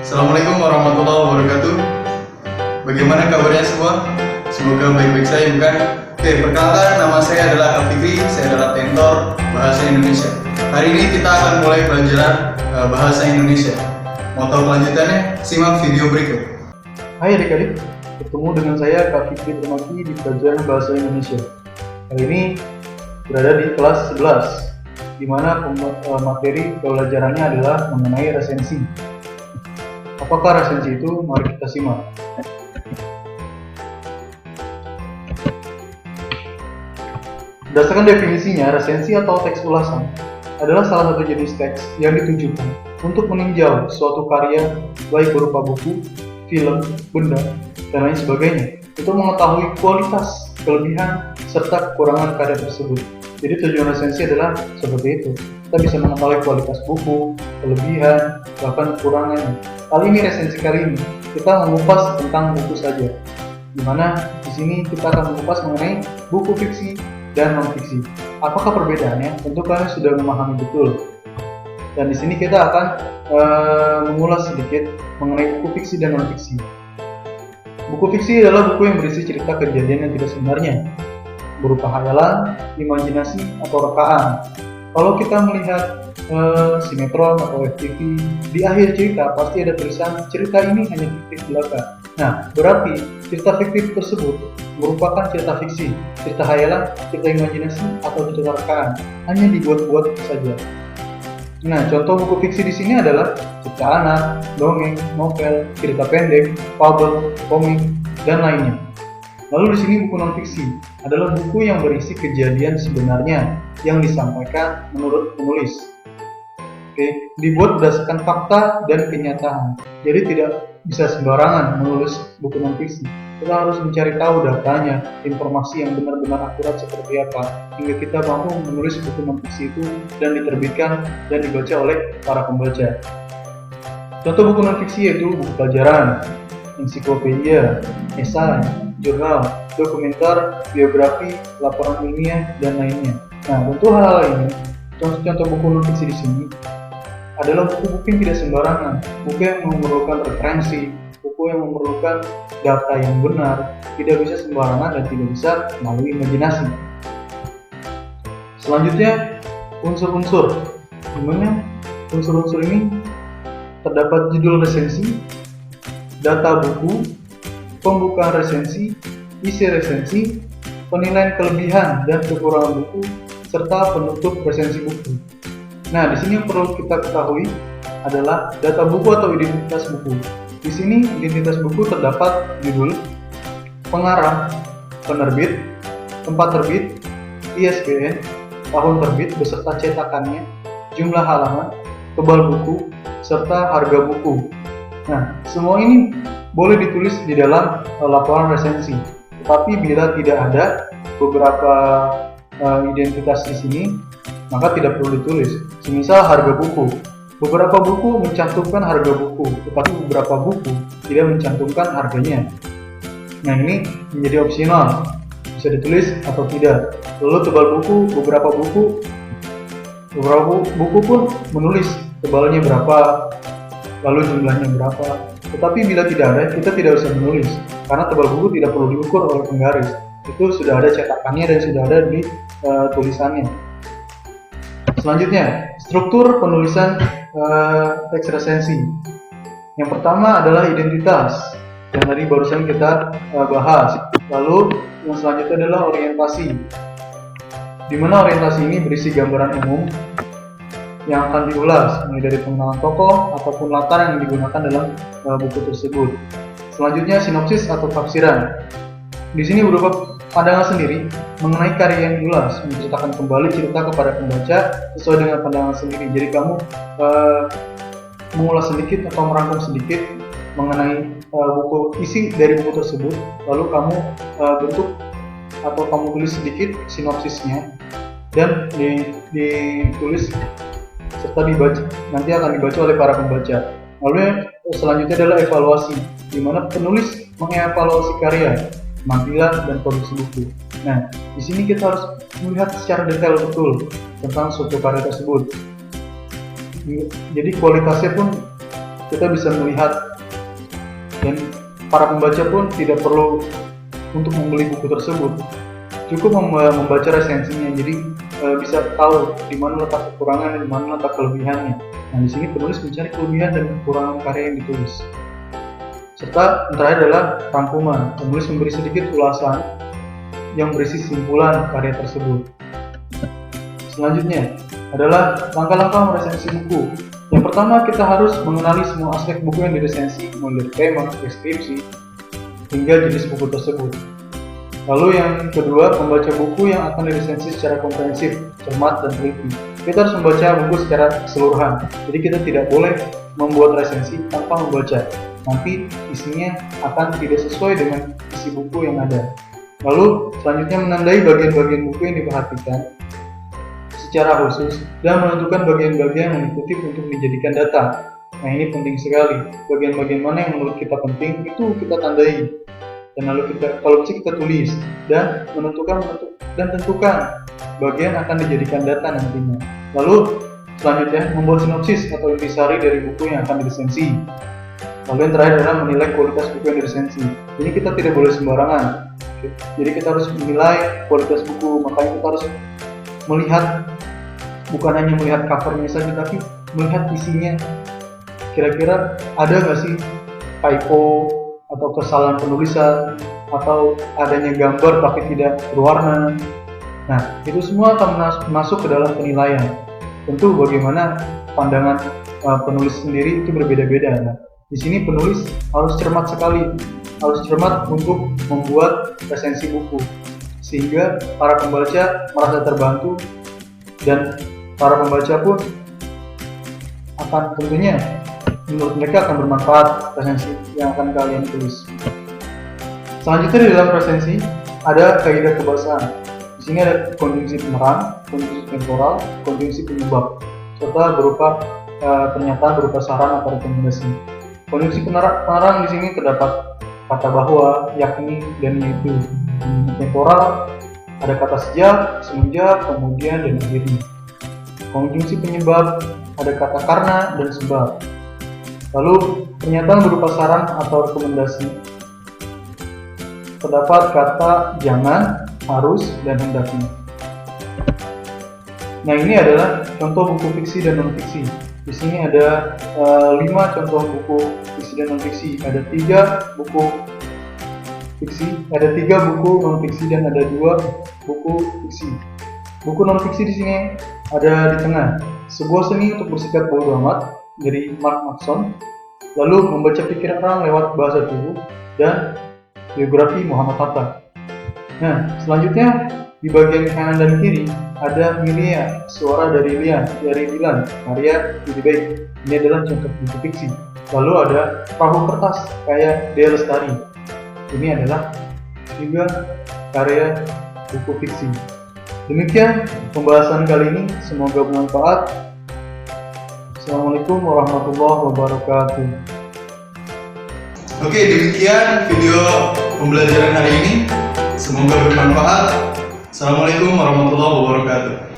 Assalamualaikum warahmatullahi wabarakatuh. Bagaimana kabarnya semua? Semoga baik-baik saja, bukan? Oke, perkenalkan, nama saya adalah Kak Fikri. Saya adalah tentor bahasa Indonesia. Hari ini kita akan mulai pelajaran bahasa Indonesia. Mau tahu kelanjutannya? Simak video berikut. Hai adik-adik, ketemu dengan saya Kak Fikri Permati di pelajaran bahasa Indonesia. Kali ini berada di kelas 11, di mana materi pelajarannya adalah mengenai resensi. Apakah resensi itu? Mari kita simak. Berdasarkan definisinya, resensi atau teks ulasan adalah salah satu jenis teks yang ditujukan untuk meninjau suatu karya, baik berupa buku, film, benda, dan lain sebagainya, untuk mengetahui kualitas, kelebihan, serta kekurangan karya tersebut. Jadi tujuan resensi adalah seperti itu. Kita bisa mengetahui kualitas buku, kelebihan, bahkan kekurangannya. Kali ini resensi kali ini kita mengupas tentang buku saja, di mana di sini kita akan mengupas mengenai buku fiksi dan non-fiksi. Apakah perbedaannya? Tentu kalian sudah memahami betul. Dan di sini kita akan mengulas sedikit mengenai buku fiksi dan non-fiksi. Buku fiksi adalah buku yang berisi cerita kejadian yang tidak sebenarnya, berupa hayalan, imajinasi, atau rekaan. Kalau kita melihat sinetron atau FTV, di akhir cerita pasti ada tulisan cerita ini hanya fiktif belaka. Nah, berarti cerita fiktif tersebut merupakan cerita fiksi, cerita hayalan, cerita imajinasi, atau cerita rekaan, hanya dibuat-buat saja. Nah, contoh buku fiksi di sini adalah cerita anak, dongeng, novel, cerita pendek, fabel, komik, dan lainnya. Lalu di sini buku non-fiksi adalah buku yang berisi kejadian sebenarnya yang disampaikan menurut penulis. Dibuat berdasarkan fakta dan kenyataan. Jadi tidak bisa sembarangan menulis buku non-fiksi. Kita harus mencari tahu datanya, informasi yang benar-benar akurat seperti apa, hingga kita mampu menulis buku non-fiksi itu dan diterbitkan dan dibaca oleh para pembaca. Contoh buku non-fiksi yaitu buku pelajaran, ensiklopedia, esai, jurnal, dokumenter, biografi, laporan ilmiah, dan lainnya. Nah, tentu hal-hal ini, contoh-contoh buku non-fiksi di sini adalah buku-buku yang tidak sembarangan, buku yang memerlukan referensi, buku yang memerlukan data yang benar, tidak bisa sembarangan dan tidak bisa melalui imajinasi. Selanjutnya, unsur-unsur. Di mana unsur-unsur ini terdapat judul resensi, data buku, pembukaan resensi, isi resensi, penilaian kelebihan dan kekurangan buku, serta penutup resensi buku. Nah, di sini yang perlu kita ketahui adalah data buku atau identitas buku. Di sini identitas buku terdapat judul, pengarang, penerbit, tempat terbit, ISBN, tahun terbit beserta cetakannya, jumlah halaman, tebal buku, serta harga buku. Nah, semua ini boleh ditulis di dalam laporan resensi. Tetapi bila tidak ada beberapa identitas di sini, maka tidak perlu ditulis. Semisal harga buku. Beberapa buku mencantumkan harga buku, tetapi beberapa buku tidak mencantumkan harganya. Nah, ini menjadi opsional, bisa ditulis atau tidak. Lalu tebal buku, beberapa buku pun menulis tebalnya berapa, lalu jumlahnya berapa. Tetapi bila tidak ada, kita tidak usah menulis, karena tebal buku tidak perlu diukur oleh penggaris. Itu sudah ada cetakannya dan sudah ada di tulisannya. Selanjutnya, struktur penulisan teks resensi. Yang pertama adalah identitas, yang tadi barusan kita bahas. Lalu yang selanjutnya adalah orientasi, di mana orientasi ini berisi gambaran umum yang akan diulas, mulai dari pengenalan tokoh ataupun latar yang digunakan dalam buku tersebut. Selanjutnya, sinopsis atau tafsiran. Di sini berupa pandangan sendiri mengenai karya yang diulas, menceritakan kembali cerita kepada pembaca sesuai dengan pandangan sendiri. Jadi kamu mengulas sedikit atau merangkum sedikit mengenai isi dari buku tersebut, lalu kamu bentuk atau kamu tulis sedikit sinopsisnya dan ditulis serta dibaca, nanti akan dibaca oleh para pembaca. Lalu selanjutnya adalah evaluasi, di mana penulis mengevaluasi karya, penampilan, dan produksi buku. Nah, di sini kita harus melihat secara detail betul tentang suatu karya tersebut. Jadi kualitasnya pun kita bisa melihat, dan para pembaca pun tidak perlu untuk membeli buku tersebut, cukup membaca resensinya. Jadi bisa tahu di mana letak kekurangan dan di mana letak kelebihannya. Nah, di sini penulis mencari kelebihan dan kekurangan karya yang ditulis. Serta yang terakhir adalah rangkuman. Penulis memberi sedikit ulasan yang berisi simpulan karya tersebut. Selanjutnya adalah langkah-langkah meresensi buku. Yang pertama, kita harus mengenali semua aspek buku yang diresensi, mulai dari tema, deskripsi, hingga jenis buku tersebut. Lalu yang kedua, membaca buku yang akan diresensi secara komprehensif, cermat, dan teliti. Kita harus membaca buku secara keseluruhan. Jadi kita tidak boleh membuat resensi tanpa membaca. Nanti isinya akan tidak sesuai dengan isi buku yang ada. Lalu selanjutnya menandai bagian-bagian buku yang diperhatikan secara khusus dan menentukan bagian-bagian yang dikutip untuk dijadikan data. Nah, ini penting sekali. Bagian-bagian mana yang menurut kita penting itu kita tandai. Dan lalu kalau bisa kita tulis dan tentukan bagian akan dijadikan data nantinya. Lalu selanjutnya membuat sinopsis atau intisari dari buku yang akan diresensi. Lalu yang terakhir adalah menilai kualitas buku yang diresensi. Ini kita tidak boleh sembarangan. Jadi kita harus menilai kualitas buku, makanya kita harus melihat, bukan hanya melihat covernya saja, tapi melihat isinya. Kira-kira ada nggak sih typo atau kesalahan penulisan, atau adanya gambar tapi tidak berwarna. Nah, itu semua akan masuk ke dalam penilaian. Tentu bagaimana pandangan penulis sendiri itu berbeda-beda. Nah, di sini penulis harus cermat sekali, harus cermat untuk membuat resensi buku, sehingga para pembaca merasa terbantu dan para pembaca pun akan tentunya menurut mereka akan bermanfaat resensi yang akan kalian tulis. Selanjutnya di dalam resensi ada kaidah kebahasaan. Di sini ada konjungsi penerang, konjungsi temporal, konjungsi penyebab, serta berupa pernyataan berupa saran atau rekomendasi. Konjungsi penerang di sini terdapat kata bahwa, yakni, dan yaitu. Temporal ada kata sejak, semenjak, kemudian, dan akhirnya. Konjungsi penyebab ada kata karena dan sebab. Lalu pernyataan berupa saran atau rekomendasi terdapat kata jangan, harus, dan hendaknya. Nah, ini adalah contoh buku fiksi dan non-fiksi. Di sini ada 5 contoh buku fiksi dan non-fiksi. Ada 3 buku fiksi, ada 3 buku non-fiksi, dan ada 2 buku fiksi. Buku non-fiksi di sini ada di tengah. Sebuah seni untuk bersikap bodo amat dari Mark Manson, lalu membaca pikiran orang lewat bahasa tubuh, dan biografi Muhammad Hatta. Nah, selanjutnya di bagian kanan dan kiri ada Milia, suara dari Dilan, karya Yudi Baik. Ini adalah contoh buku fiksi. Lalu ada Perahu Kertas, karya Dea Lestari. Ini adalah juga karya buku fiksi. Demikian pembahasan kali ini, semoga bermanfaat. Assalamualaikum warahmatullahi wabarakatuh. Oke, demikian video pembelajaran hari ini. Semoga bermanfaat. Assalamualaikum warahmatullahi wabarakatuh.